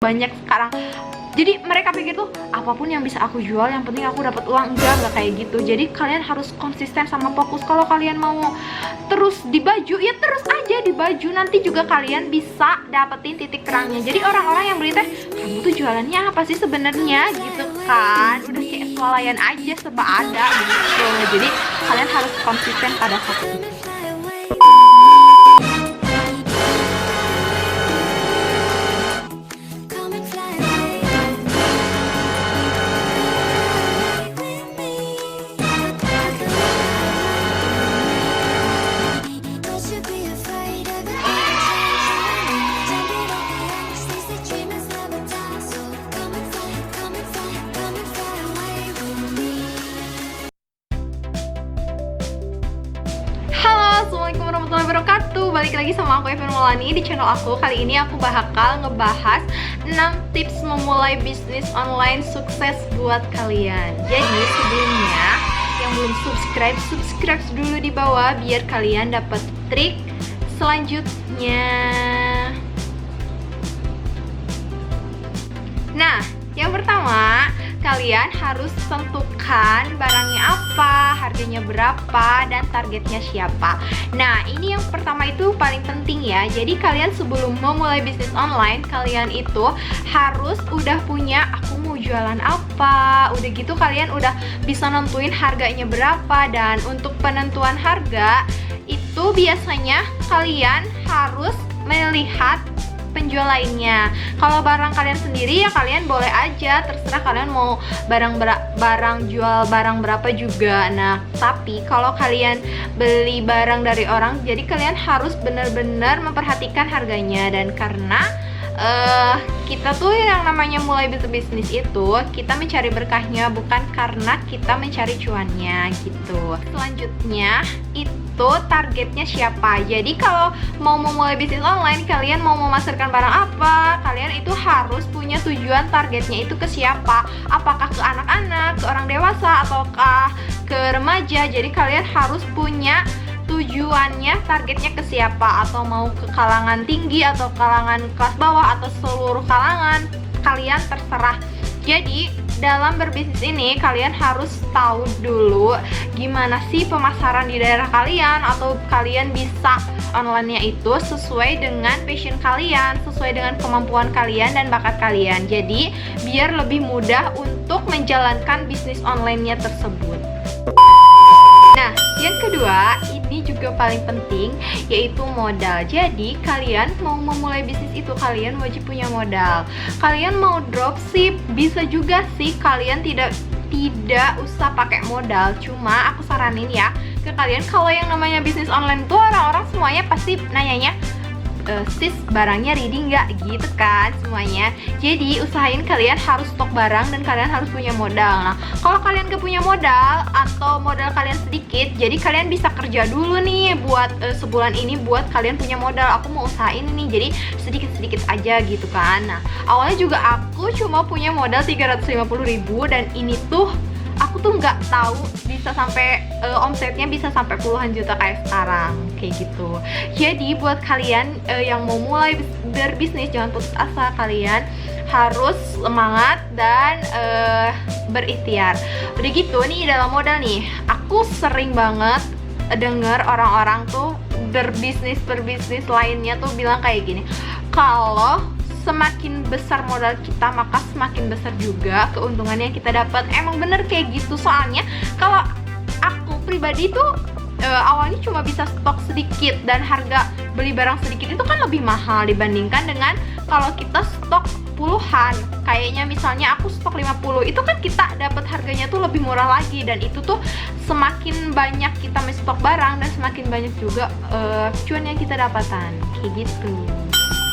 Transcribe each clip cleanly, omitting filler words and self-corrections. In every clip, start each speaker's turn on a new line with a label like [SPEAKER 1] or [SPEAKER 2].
[SPEAKER 1] banyak sekarang. Jadi mereka pikir tuh apapun yang bisa aku jual yang penting aku dapat uang. Enggak kayak gitu. Jadi kalian harus konsisten sama fokus. Kalau kalian mau terus di baju, ya terus aja di baju, nanti juga kalian bisa dapetin titik terangnya. Jadi orang-orang yang beli teh, kamu tuh jualannya apa sih sebenarnya gitu kan, udah kayak swalayan aja serba ada gitu. Jadi kalian harus konsisten pada satu itu. Assalamualaikum warahmatullahi wabarakatuh. Balik lagi sama aku Evan Maulani di channel aku. Kali ini aku bakal ngebahas 6 tips memulai bisnis online sukses buat kalian. Jadi sebelumnya yang belum subscribe dulu di bawah biar kalian dapat trik selanjutnya. Nah, yang pertama, kalian harus tentukan barangnya apa, harganya berapa, dan targetnya siapa. Nah, ini yang pertama itu paling penting ya. Jadi kalian sebelum memulai bisnis online, kalian itu harus udah punya aku mau jualan apa. Udah gitu kalian udah bisa nentuin harganya berapa. Dan untuk penentuan harga itu biasanya kalian harus melihat penjual lainnya. Kalau barang kalian sendiri ya kalian boleh aja, terserah kalian mau jual barang berapa juga. Nah, tapi kalau kalian beli barang dari orang, jadi kalian harus benar-benar memperhatikan harganya. Dan karena kita tuh yang namanya mulai bisnis itu, kita mencari berkahnya bukan karena kita mencari cuannya gitu. Selanjutnya itu targetnya siapa. Jadi kalau mau memulai bisnis online, kalian mau memasarkan barang apa, kalian itu harus punya tujuan targetnya itu ke siapa. Apakah ke anak-anak, ke orang dewasa, ataukah ke remaja. Jadi kalian harus punya tujuannya, targetnya ke siapa, atau mau ke kalangan tinggi atau kalangan kelas bawah atau seluruh kalangan, kalian terserah. Jadi dalam berbisnis ini kalian harus tahu dulu gimana sih pemasaran di daerah kalian, atau kalian bisa online-nya itu sesuai dengan passion kalian, sesuai dengan kemampuan kalian dan bakat kalian. Jadi biar lebih mudah untuk menjalankan bisnis online-nya tersebut. Nah, yang kedua, ini juga paling penting, yaitu modal. Jadi, kalian mau memulai bisnis itu, kalian wajib punya modal. Kalian mau dropship, bisa juga sih, kalian tidak usah pakai modal. Cuma aku saranin ya ke kalian, kalau yang namanya bisnis online tuh orang-orang semuanya pasti nanyanya, sis barangnya ready nggak gitu kan semuanya. Jadi usahain kalian harus stok barang dan kalian harus punya modal. Nah, kalau kalian gak punya modal atau modal kalian sedikit, jadi kalian bisa kerja dulu nih buat sebulan ini buat kalian punya modal. Aku mau usahain ini, jadi sedikit-sedikit aja gitu kan. Nah, awalnya juga aku cuma punya modal 350.000 dan ini tuh aku tuh nggak tahu bisa sampai omsetnya bisa sampai puluhan juta kayak sekarang kayak gitu. Jadi buat kalian yang mau mulai berbisnis, jangan putus asa, kalian harus semangat dan berikhtiar. Udah gitu nih, dalam modal nih, aku sering banget denger orang-orang tuh berbisnis lainnya tuh bilang kayak gini, kalau semakin besar modal kita, maka semakin besar juga keuntungan yang kita dapat. Emang bener kayak gitu. Soalnya kalau aku pribadi tuh awalnya cuma bisa stok sedikit, dan harga beli barang sedikit itu kan lebih mahal dibandingkan dengan kalau kita stok puluhan. Kayaknya misalnya aku stok 50, itu kan kita dapat harganya tuh lebih murah lagi. Dan itu tuh semakin banyak kita stok barang dan semakin banyak juga cuan yang kita dapatkan kayak gitu.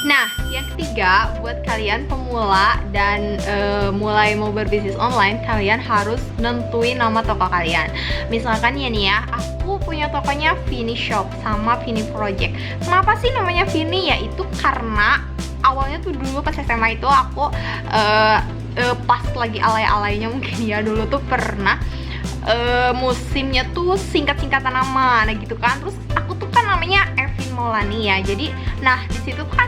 [SPEAKER 1] Nah, yang ketiga, buat kalian pemula dan mulai mau berbisnis online, kalian harus nentuin nama toko kalian. Misalkan ya nih ya, aku punya tokonya Vini Shop sama Vini Project. Kenapa sih namanya Vini? Ya itu karena awalnya tuh dulu pas SMA itu aku pas lagi alay-alaynya mungkin ya, dulu tuh pernah musimnya tuh singkat-singkatan nama, nah gitu kan. Terus aku tuh kan namanya Evin Maulani ya. Jadi, nah di situ kan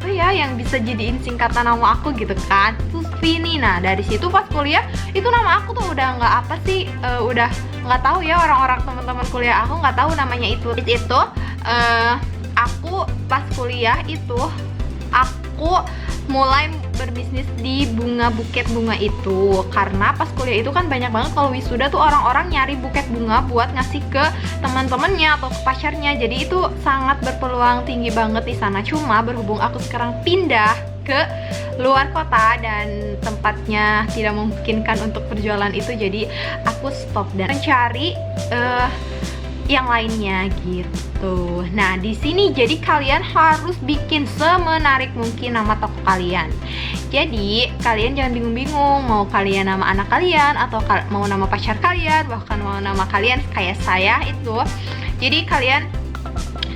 [SPEAKER 1] apa ya yang bisa jadiin singkatan nama aku gitu kan, Tusvini. Nah dari situ pas kuliah itu nama aku tuh udah nggak apa sih, udah nggak tahu ya, orang-orang teman-teman kuliah aku nggak tahu namanya itu. Aku pas kuliah itu aku mulai berbisnis di buket bunga itu, karena pas kuliah itu kan banyak banget kalau wisuda tuh orang-orang nyari buket bunga buat ngasih ke teman-temannya atau ke pacarnya, jadi itu sangat berpeluang tinggi banget di sana. Cuma berhubung aku sekarang pindah ke luar kota dan tempatnya tidak memungkinkan untuk berjualan itu, jadi aku stop dan mencari yang lainnya gitu. Nah, di sini jadi kalian harus bikin semenarik mungkin nama toko kalian. Jadi, kalian jangan bingung-bingung mau kalian nama anak kalian atau mau nama pacar kalian, bahkan mau nama kalian kayak saya itu. Jadi, kalian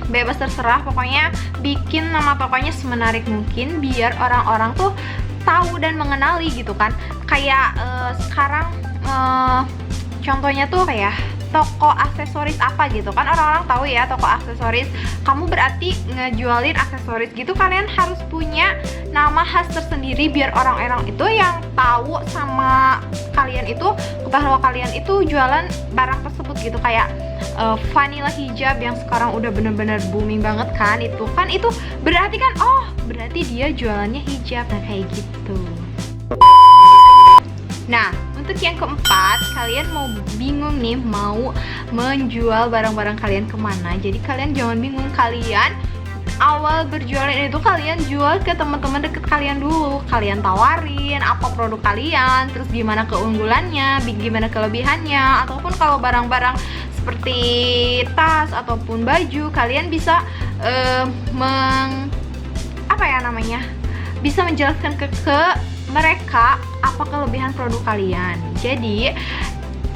[SPEAKER 1] bebas terserah, pokoknya bikin nama tokonya semenarik mungkin biar orang-orang tuh tahu dan mengenali gitu kan. Kayak sekarang contohnya tuh kayak toko aksesoris apa gitu kan, orang-orang tahu ya toko aksesoris, kamu berarti ngejualin aksesoris gitu, kalian harus punya nama khas tersendiri biar orang-orang itu yang tahu sama kalian itu bahwa kalian itu jualan barang tersebut gitu. Kayak vanilla hijab yang sekarang udah bener-bener booming banget kan, itu berarti kan, oh berarti dia jualannya hijab, nah kayak gitu. Nah, untuk yang keempat, kalian mau bingung nih mau menjual barang-barang kalian kemana. Jadi kalian jangan bingung, kalian awal berjualan itu kalian jual ke teman-teman deket kalian dulu. Kalian tawarin apa produk kalian, terus gimana keunggulannya, gimana kelebihannya. Ataupun kalau barang-barang seperti tas ataupun baju, kalian bisa bisa menjelaskan ke mereka apa kelebihan produk kalian. Jadi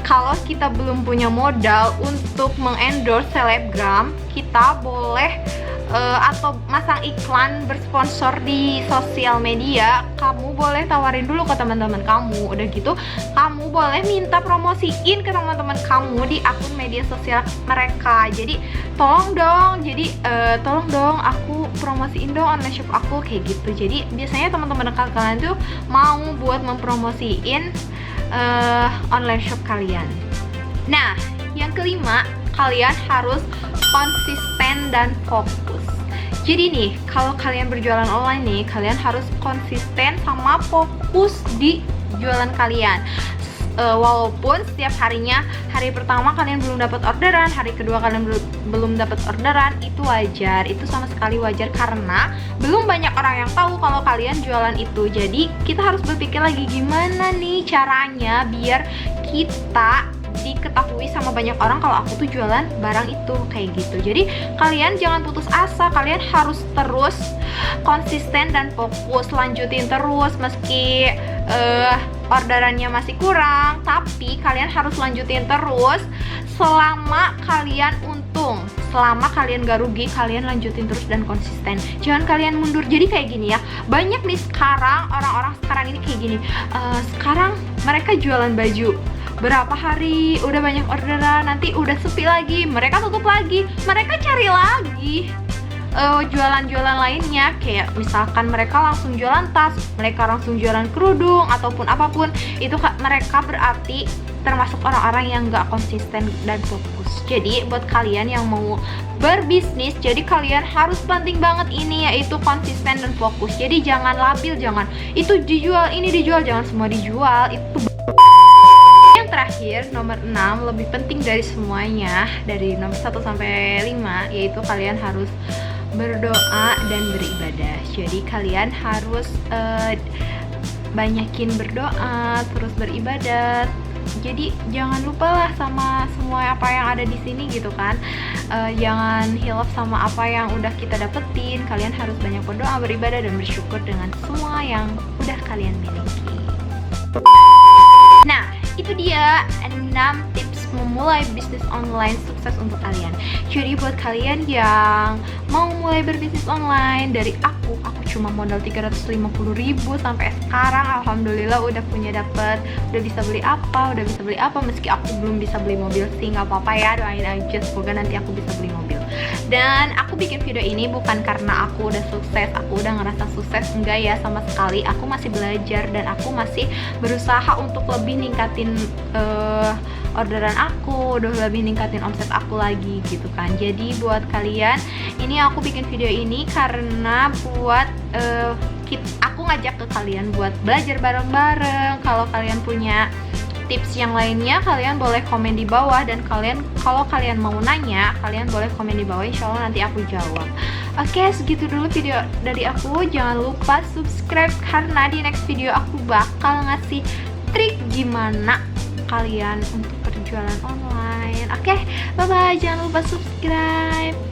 [SPEAKER 1] kalau kita belum punya modal untuk mengendorse selebgram, kita boleh atau masang iklan bersponsor di sosial media. Kamu boleh tawarin dulu ke teman-teman kamu. Udah gitu, kamu boleh minta promosiin ke teman-teman kamu di akun media sosial mereka. Jadi tolong dong aku promosiin dong online shop aku, kayak gitu. Jadi biasanya teman-teman dekat kalian tuh mau buat mempromosiin online shop kalian. Nah, yang kelima, kalian harus konsisten dan fokus. Jadi nih, kalau kalian berjualan online nih, kalian harus konsisten sama fokus di jualan kalian. Walaupun setiap harinya, hari pertama kalian belum dapat orderan, hari kedua kalian belum dapat orderan, itu wajar, itu sama sekali wajar, karena belum banyak orang yang tahu kalau kalian jualan itu. Jadi kita harus berpikir lagi gimana nih caranya biar kita diketahui sama banyak orang kalau aku tuh jualan barang itu, kayak gitu. Jadi kalian jangan putus asa, kalian harus terus konsisten dan fokus, lanjutin terus meski orderannya masih kurang, tapi kalian harus lanjutin terus selama kalian untung. Selama kalian gak rugi, kalian lanjutin terus dan konsisten. Jangan kalian mundur. Jadi kayak gini ya, banyak nih sekarang orang-orang sekarang ini kayak gini. Sekarang mereka jualan baju, berapa hari udah banyak orderan, nanti udah sepi lagi, mereka tutup lagi, mereka cari lagi jualan-jualan lainnya. Kayak misalkan mereka langsung jualan tas, mereka langsung jualan kerudung ataupun apapun, itu mereka berarti termasuk orang-orang yang gak konsisten dan fokus. Jadi buat kalian yang mau berbisnis, jadi kalian harus penting banget ini, yaitu konsisten dan fokus. Jadi jangan labil, jangan itu dijual, ini dijual, jangan semua dijual. Itu yang terakhir, nomor 6, lebih penting dari semuanya, dari nomor 1 sampai 5, yaitu kalian harus berdoa dan beribadah. Jadi kalian harus banyakin berdoa, terus beribadah. Jadi jangan lupa lah sama semua apa yang ada di sini gitu kan. Jangan hilaf sama apa yang udah kita dapetin. Kalian harus banyak berdoa, beribadah, dan bersyukur dengan semua yang udah kalian miliki. Nah, itu dia 6 tips memulai bisnis online sukses untuk kalian. Jadi buat kalian yang mau mulai berbisnis online, dari aku cuma modal 350.000 sampai sekarang alhamdulillah udah bisa beli apa, meski aku belum bisa beli mobil sih, nggak apa-apa ya, doain aja semoga nanti aku bisa beli mobil. Dan aku bikin video ini bukan karena aku udah sukses, aku udah ngerasa sukses, enggak ya sama sekali. Aku masih belajar dan aku masih berusaha untuk lebih ningkatin orderan aku, udah lebih ningkatin omset aku lagi gitu kan. Jadi buat kalian, ini aku bikin video ini karena buat aku ngajak ke kalian buat belajar bareng-bareng. Kalau kalian punya tips yang lainnya, kalian boleh komen di bawah. Dan kalau kalian mau nanya, kalian boleh komen di bawah, insya Allah nanti aku jawab. Oke, segitu dulu video dari aku. Jangan lupa subscribe karena di next video aku bakal ngasih trik gimana kalian untuk perjualan online. Oke, bye bye, jangan lupa subscribe.